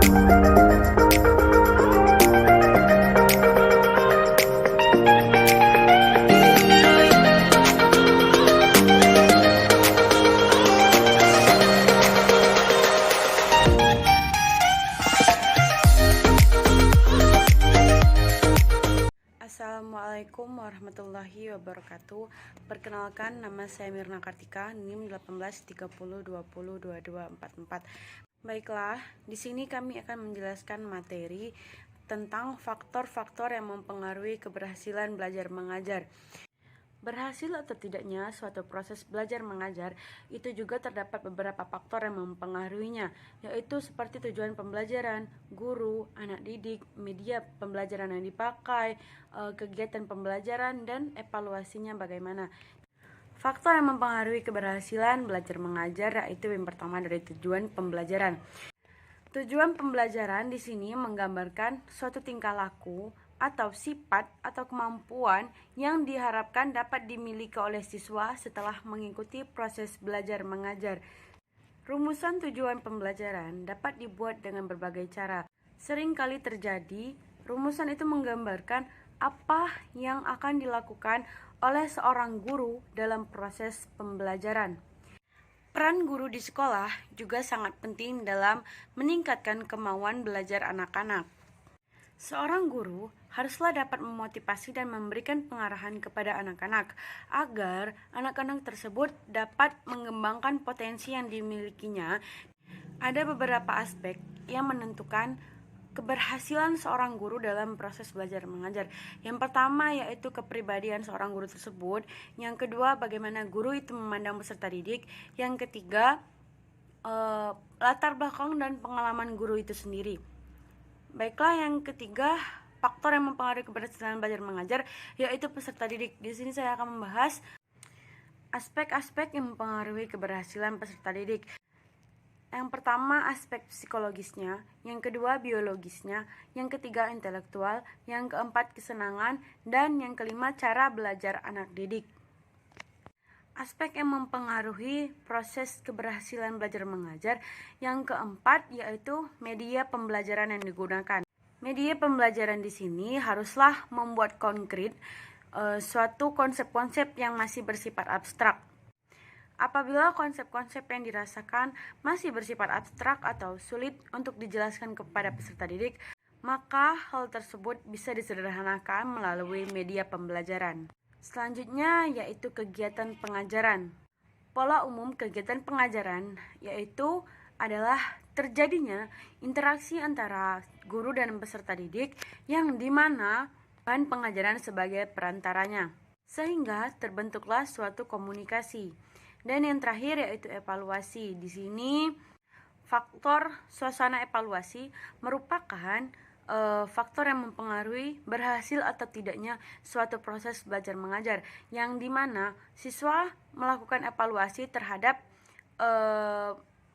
Assalamualaikum warahmatullahi wabarakatuh. Perkenalkan, nama saya Mirna Kartika, NIM 1830202244. Baiklah, di sini kami akan menjelaskan materi tentang faktor-faktor yang mempengaruhi keberhasilan belajar mengajar. Berhasil atau tidaknya suatu proses belajar mengajar itu juga terdapat beberapa faktor yang mempengaruhinya, yaitu seperti tujuan pembelajaran, guru, anak didik, media pembelajaran yang dipakai, kegiatan pembelajaran, dan evaluasinya bagaimana. Faktor yang mempengaruhi keberhasilan belajar mengajar yaitu yang pertama dari tujuan pembelajaran. Tujuan pembelajaran di sini menggambarkan suatu tingkah laku atau sifat atau kemampuan yang diharapkan dapat dimiliki oleh siswa setelah mengikuti proses belajar mengajar. Rumusan tujuan pembelajaran dapat dibuat dengan berbagai cara. Sering kali terjadi, rumusan itu menggambarkan apa yang akan dilakukan oleh seorang guru dalam proses pembelajaran. Peran guru di sekolah juga sangat penting dalam meningkatkan kemauan belajar anak-anak. Seorang guru haruslah dapat memotivasi dan memberikan pengarahan kepada anak-anak agar anak-anak tersebut dapat mengembangkan potensi yang dimilikinya. Ada beberapa aspek yang menentukan keberhasilan seorang guru dalam proses belajar mengajar. Yang pertama yaitu kepribadian seorang guru tersebut. Yang kedua, bagaimana guru itu memandang peserta didik. Yang ketiga, latar belakang dan pengalaman guru itu sendiri. Baiklah, yang ketiga, faktor yang mempengaruhi keberhasilan belajar mengajar yaitu peserta didik. Di sini saya akan membahas aspek-aspek yang mempengaruhi keberhasilan peserta didik. Yang pertama, aspek psikologisnya, yang kedua biologisnya, yang ketiga intelektual, yang keempat kesenangan, dan yang kelima cara belajar anak didik. Aspek yang mempengaruhi proses keberhasilan belajar mengajar yang keempat yaitu media pembelajaran yang digunakan. Media pembelajaran di sini haruslah membuat konkret suatu konsep-konsep yang masih bersifat abstrak. Apabila konsep-konsep yang dirasakan masih bersifat abstrak atau sulit untuk dijelaskan kepada peserta didik, maka hal tersebut bisa disederhanakan melalui media pembelajaran. Selanjutnya yaitu kegiatan pengajaran. Pola umum kegiatan pengajaran yaitu adalah terjadinya interaksi antara guru dan peserta didik yang dimana bahan pengajaran sebagai perantaranya, sehingga terbentuklah suatu komunikasi. Dan yang terakhir yaitu evaluasi. Di sini faktor suasana evaluasi merupakan faktor yang mempengaruhi berhasil atau tidaknya suatu proses belajar mengajar, yang dimana siswa melakukan evaluasi terhadap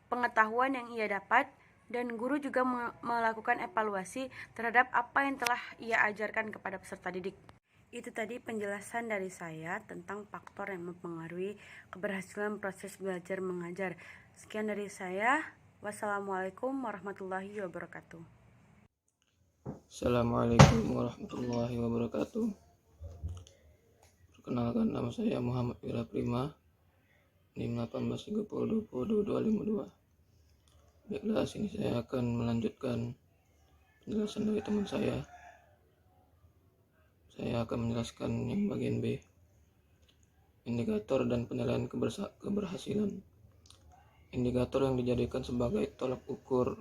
pengetahuan yang ia dapat dan guru juga melakukan evaluasi terhadap apa yang telah ia ajarkan kepada peserta didik. Itu tadi penjelasan dari saya tentang faktor yang mempengaruhi keberhasilan proses belajar mengajar. Sekian dari saya. Wassalamualaikum warahmatullahi wabarakatuh. Assalamualaikum warahmatullahi wabarakatuh. Perkenalkan, nama saya Muhammad Wira Prima, NIM 1830202252. Baiklah, sini saya akan melanjutkan penjelasan dari teman saya. Saya akan menjelaskan yang bagian B, indikator dan penilaian keberhasilan. Indikator yang dijadikan sebagai tolak ukur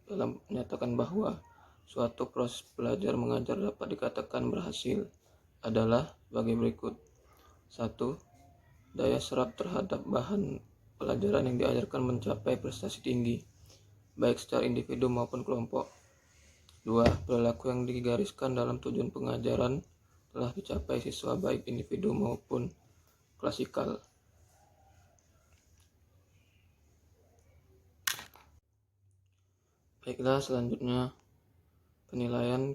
dalam menyatakan bahwa suatu proses belajar mengajar dapat dikatakan berhasil adalah bagi berikut. 1. Daya serap terhadap bahan pelajaran yang diajarkan mencapai prestasi tinggi, baik secara individu maupun kelompok. 2. Perilaku yang digariskan dalam tujuan pengajaran telah dicapai siswa baik individu maupun klasikal. Baiklah, selanjutnya penilaian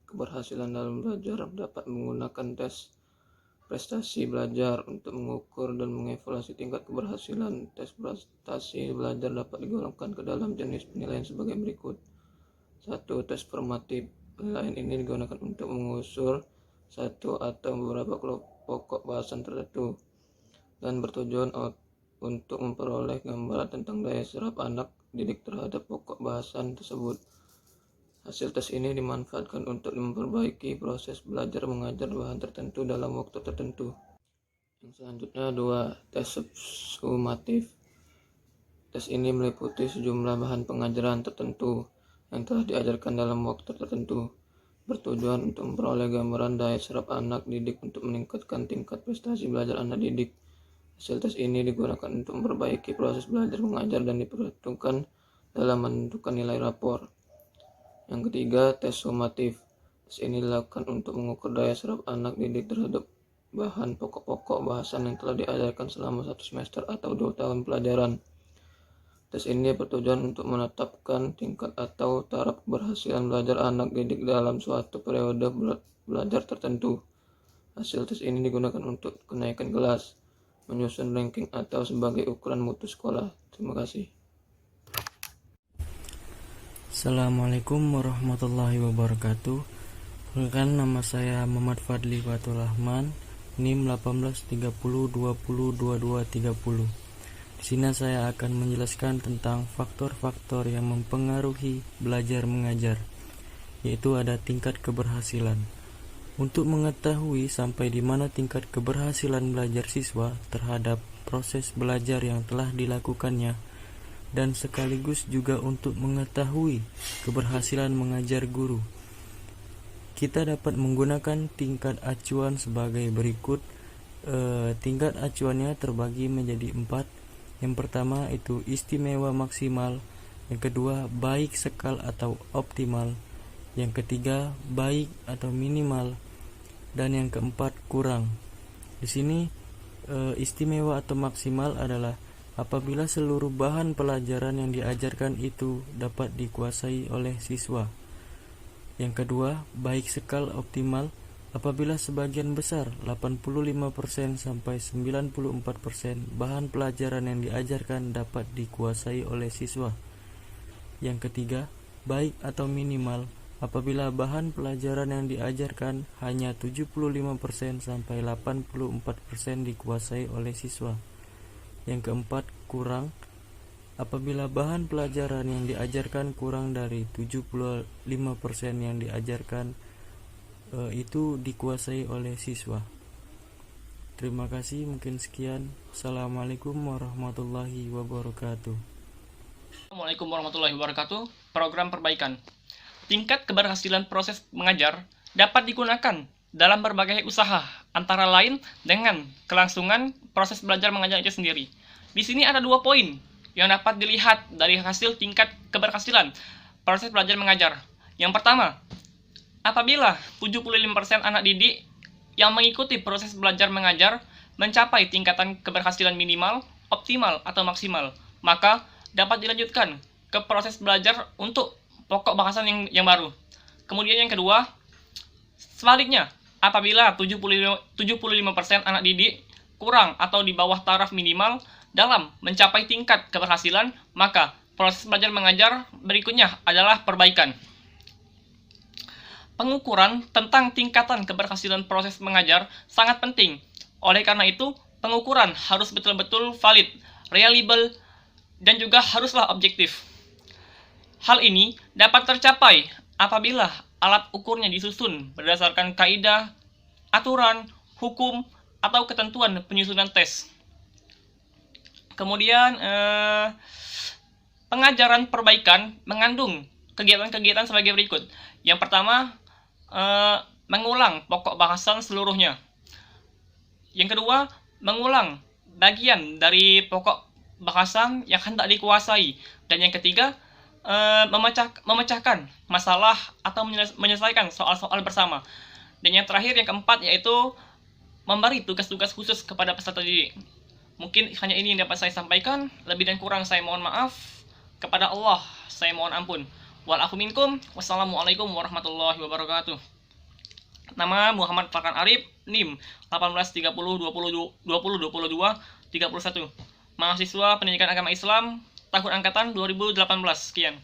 keberhasilan dalam belajar dapat menggunakan tes prestasi belajar untuk mengukur dan mengevaluasi tingkat keberhasilan. Tes prestasi belajar dapat digolongkan ke dalam jenis penilaian sebagai berikut. 1. Tes formatif. Penilaian ini digunakan untuk mengusur satu atau beberapa pokok bahasan tertentu dan bertujuan untuk memperoleh gambaran tentang daya serap anak didik terhadap pokok bahasan tersebut. Hasil tes ini dimanfaatkan untuk memperbaiki proses belajar mengajar bahan tertentu dalam waktu tertentu. Yang selanjutnya 2. Tes sumatif. Tes ini meliputi sejumlah bahan pengajaran tertentu yang telah diajarkan dalam waktu tertentu, bertujuan untuk memperoleh gambaran daya serap anak didik untuk meningkatkan tingkat prestasi belajar anak didik. Hasil tes ini digunakan untuk memperbaiki proses belajar mengajar dan diperhitungkan dalam menentukan nilai rapor. Yang ketiga, tes sumatif. Tes ini dilakukan untuk mengukur daya serap anak didik terhadap bahan pokok-pokok bahasan yang telah diajarkan selama 1 semester atau 2 tahun pelajaran. Tes ini bertujuan untuk menetapkan tingkat atau taraf keberhasilan belajar anak didik dalam suatu periode belajar tertentu. Hasil tes ini digunakan untuk kenaikan kelas, menyusun ranking atau sebagai ukuran mutu sekolah. Terima kasih. Assalamualaikum warahmatullahi wabarakatuh. Perkenalkan, nama saya Muhammad Fadli Fatul Rahman, NIM 1830202230. Di sini saya akan menjelaskan tentang faktor-faktor yang mempengaruhi belajar mengajar, yaitu ada tingkat keberhasilan. Untuk mengetahui sampai di mana tingkat keberhasilan belajar siswa terhadap proses belajar yang telah dilakukannya, dan sekaligus juga untuk mengetahui keberhasilan mengajar guru, kita dapat menggunakan tingkat acuan sebagai berikut. Tingkat acuannya terbagi menjadi 4. Yang pertama itu istimewa maksimal, yang kedua baik sekal atau optimal, yang ketiga baik atau minimal, dan yang keempat kurang. Di sini istimewa atau maksimal adalah apabila seluruh bahan pelajaran yang diajarkan itu dapat dikuasai oleh siswa. Yang kedua, baik sekal optimal, apabila sebagian besar 85% sampai 94% bahan pelajaran yang diajarkan dapat dikuasai oleh siswa. Yang ketiga, baik atau minimal, apabila bahan pelajaran yang diajarkan hanya 75% sampai 84% dikuasai oleh siswa. Yang keempat, kurang, apabila bahan pelajaran yang diajarkan kurang dari 75% yang diajarkan itu dikuasai oleh siswa. Terima kasih, mungkin sekian. Assalamualaikum warahmatullahi wabarakatuh. Assalamualaikum warahmatullahi wabarakatuh. Program perbaikan. Tingkat keberhasilan proses mengajar dapat digunakan dalam berbagai usaha, antara lain dengan kelangsungan proses belajar mengajar itu sendiri. Di sini ada 2 poin yang dapat dilihat dari hasil tingkat keberhasilan proses belajar mengajar. Yang pertama, apabila 75% anak didik yang mengikuti proses belajar mengajar mencapai tingkatan keberhasilan minimal, optimal, atau maksimal, maka dapat dilanjutkan ke proses belajar untuk pokok bahasan yang baru. Kemudian yang kedua, sebaliknya, apabila 75% anak didik kurang atau di bawah taraf minimal dalam mencapai tingkat keberhasilan, maka proses belajar mengajar berikutnya adalah perbaikan. Pengukuran tentang tingkatan keberhasilan proses mengajar sangat penting. Oleh karena itu, pengukuran harus betul-betul valid, reliable, dan juga haruslah objektif. Hal ini dapat tercapai apabila alat ukurnya disusun berdasarkan kaidah, aturan, hukum, atau ketentuan penyusunan tes. Kemudian, pengajaran perbaikan mengandung kegiatan-kegiatan sebagai berikut. Yang pertama, mengulang pokok bahasan seluruhnya. Yang kedua, mengulang bagian dari pokok bahasan yang hendak dikuasai. Dan yang ketiga, memecahkan masalah atau menyelesaikan soal-soal bersama. Dan yang terakhir, yang keempat, yaitu memberi tugas-tugas khusus kepada peserta didik. Mungkin hanya ini yang dapat saya sampaikan. Lebih dan kurang saya mohon maaf. Kepada Allah saya mohon ampun. Wal afu minkum. Wassalamualaikum warahmatullahi wabarakatuh. Nama Muhammad Farhan Arif, NIM 1830202231. Mahasiswa Pendidikan Agama Islam tahun angkatan 2018. Sekian.